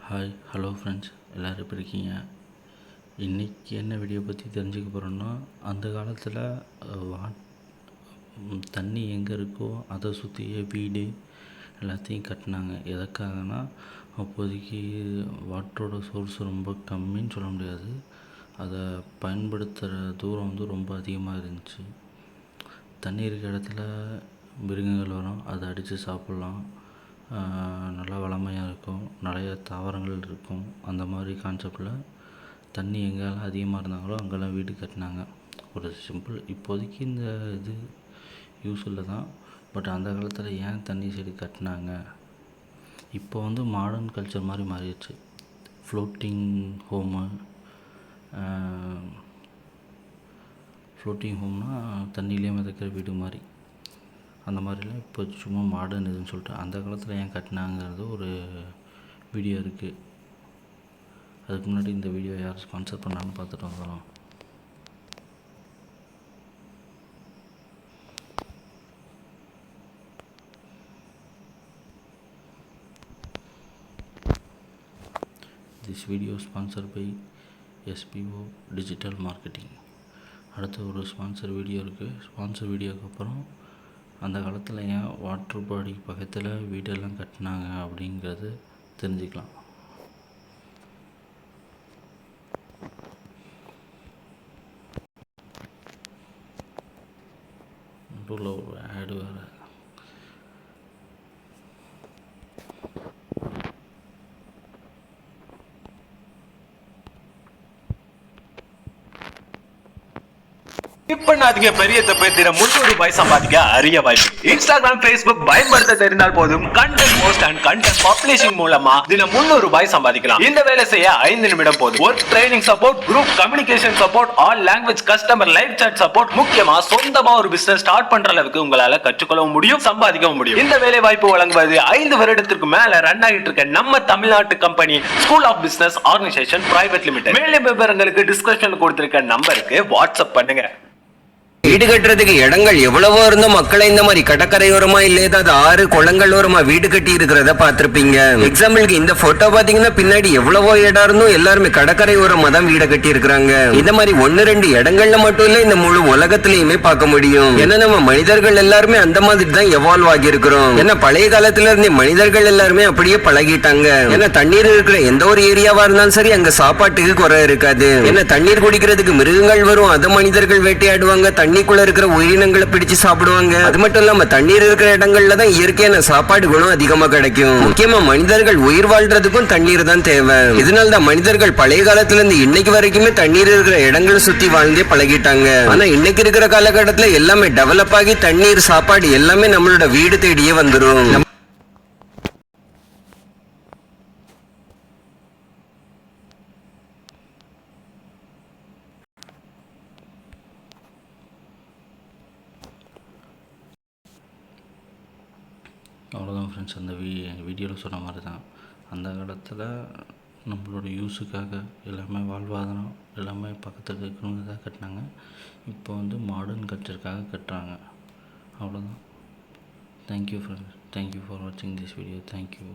Hi hello friends, எல்லோரும் எப்படி இருக்கீங்க? இன்றைக்கி என்ன வீடியோ பற்றி தெரிஞ்சுக்க போகிறோன்னா, அந்த காலத்தில் தண்ணி எங்கே இருக்கோ அதை சுற்றியே வீடு எல்லாத்தையும் கட்டினாங்க. எதற்காகனா, அப்போதைக்கு வாட்டரோட சோர்ஸ் ரொம்ப கம்மின்னு சொல்ல முடியாது, அதை பயன்படுத்துகிற தூரம் ரொம்ப அதிகமாக இருந்துச்சு. தண்ணி இருக்கிற இடத்துல மிருகங்கள் வரும், அதை அடித்து சாப்பிட்லாம், நல்லா வளமையாக இருக்கும், நிறைய தாவரங்கள் இருக்கும். அந்த மாதிரி கான்செப்டில் தண்ணி எங்கெல்லாம் அதிகமாக இருந்தாங்களோ அங்கெல்லாம் வீடு கட்டினாங்க. ஒரு சிம்பிள், இப்போதைக்கு இந்த இது யூஸ் இல்லை தான், பட் அந்த காலத்தில் ஏன் தண்ணி சைடு கட்டினாங்க? இப்போ மாடர்ன் கல்ச்சர் மாதிரி மாறிடுச்சு. ஃப்ளோட்டிங் ஹோம்னால் தண்ணியிலே மிதக்கிற வீடு மாதிரி, அந்த மாதிரிலாம் இப்போ சும்மா மாடர்ன் இதுன்னு சொல்லிட்டு அந்த காலத்தில் ஏன் கட்டினாங்கிறது ஒரு வீடியோ இருக்குது. அதுக்கு முன்னாடி இந்த வீடியோ யார் ஸ்பான்சர் பண்ணான்னு பார்த்துட்டு வந்துடும். This video sponsor by SBO digital marketing. அடுத்த ஒரு ஸ்பான்சர் வீடியோ இருக்குது. ஸ்பான்சர் வீடியோக்கு அப்புறம் அந்த காலத்தில் ஏன் வாட்டர் பாடி பக்கத்தில் வீடெல்லாம் கட்டினாங்க அப்படிங்கிறது தெரிஞ்சுக்கலாம். நடுவில் ஒரு ஆடு வேறு. பண்ணாதீங்க, பெரிய தப்பு. தினம் 300 ரூபாய் சம்பாதிக்க அரிய வாய்ப்பு. இன்ஸ்டாகிராம், Facebook பயன்படுத்த தெரிந்தால் போதும். Content post and content publishing மூலமா தினம் 300 ரூபாய் சம்பாதிக்கலாம். இந்த வேலை செய்ய 5 நிமிடம் போதும். Work training support, group communication support, all language customer live chat support, முக்கியமா சொந்தமா ஒரு பிசினஸ் ஸ்டார்ட் பண்ற அளவுக்கு உங்களால கற்றுக்கொள்ளவும் முடியும், சம்பாதிக்கவும் முடியும். இந்த வேலை வாய்ப்பு வழங்குவது 5 வருடத்திற்கு மேல ரன் ஆகிட்டு இருக்க நம்ம தமிழ்நாட்டு company school of business organisation private limited. மேலும் விவரங்களுக்கு டிஸ்கிரிப்ஷன்ல கொடுத்திருக்க நம்பருக்கு வாட்ஸ்அப் பண்ணுங்க. வீடு கட்டுறதுக்கு இடங்கள் எவ்வளவோ இருந்தும் மக்களை இந்த மாதிரி கடற்கரையோரமா இல்ல ஏதாவது ஆறு குளங்கள் ஓரமா வீடு கட்டி இருக்கிறத பாத்திருப்பீங்க. எக்ஸாம்பிளுக்கு இந்த போட்டோ பாத்தீங்கன்னா பின்னாடி எவ்வளவோ இடம் இருந்தும் எல்லாருமே கடற்கரையோரமா தான் வீடு கட்டி இருக்கிறாங்க. இந்த மாதிரி 1-2 இடங்கள்ல மட்டும் இல்ல, இந்த முழு உலகத்திலயுமே பார்க்க முடியும். ஏன்னா நம்ம மனிதர்கள் எல்லாருமே அந்த மாதிரி தான் எவால்வ் ஆகி இருக்கிறோம். ஏன்னா பழைய காலத்துல இருந்தே மனிதர்கள் எல்லாருமே அப்படியே பழகிட்டாங்க. ஏன்னா தண்ணீர் இருக்கிற எந்த ஒரு ஏரியாவா இருந்தாலும் சரி, அங்க சாப்பாட்டுக்கு குறை இருக்காது. ஏன்னா தண்ணீர் குடிக்கிறதுக்கு மிருகங்கள் வரும், அதை மனிதர்கள் வேட்டையாடுவாங்க, தண்ணிக்குள்ள இருக்கிற உயிரினங்களை பிடிச்சு சாப்பிடுவாங்க. அது மட்டும் இல்லாம தண்ணீர் இருக்கிற இடங்கள்ல தான் இயற்கையான சாப்பாடு குணம் அதிகமா கிடைக்கும். முக்கியமா மனிதர்கள் உயிர் வாழ்றதுக்கும் தண்ணீர் தான் தேவை. இதனால தான் மனிதர்கள் பழைய காலத்துல இருந்து இன்னைக்கு வரைக்குமே தண்ணீர் இருக்கிற இடங்களை சுத்தி வாழ்ந்தே பழகிட்டாங்க. ஆனா இன்னைக்கு இருக்கிற காலகட்டத்துல எல்லாமே டெவலப் ஆகி தண்ணீர் சாப்பாடு எல்லாமே நம்மளோட வீடு தேடியே வந்துடும். அவ்வளோதான் ஃப்ரெண்ட்ஸ், அந்த வீடியோவில் சொன்ன மாதிரி தான் அந்த காலத்தில் நம்மளோட யூஸுக்காக எல்லாமே வாழ்வாதாரம் எல்லாமே பக்கத்தில் இருக்கணுங்கிறதாக கட்டினாங்க. இப்போ மாடர்ன் கல்ச்சருக்காக கட்டுறாங்க. அவ்வளோதான். தேங்க்யூ ஃப்ரெண்ட்ஸ், தேங்க்யூ ஃபார் வாட்சிங் திஸ் வீடியோ. தேங்க்யூ.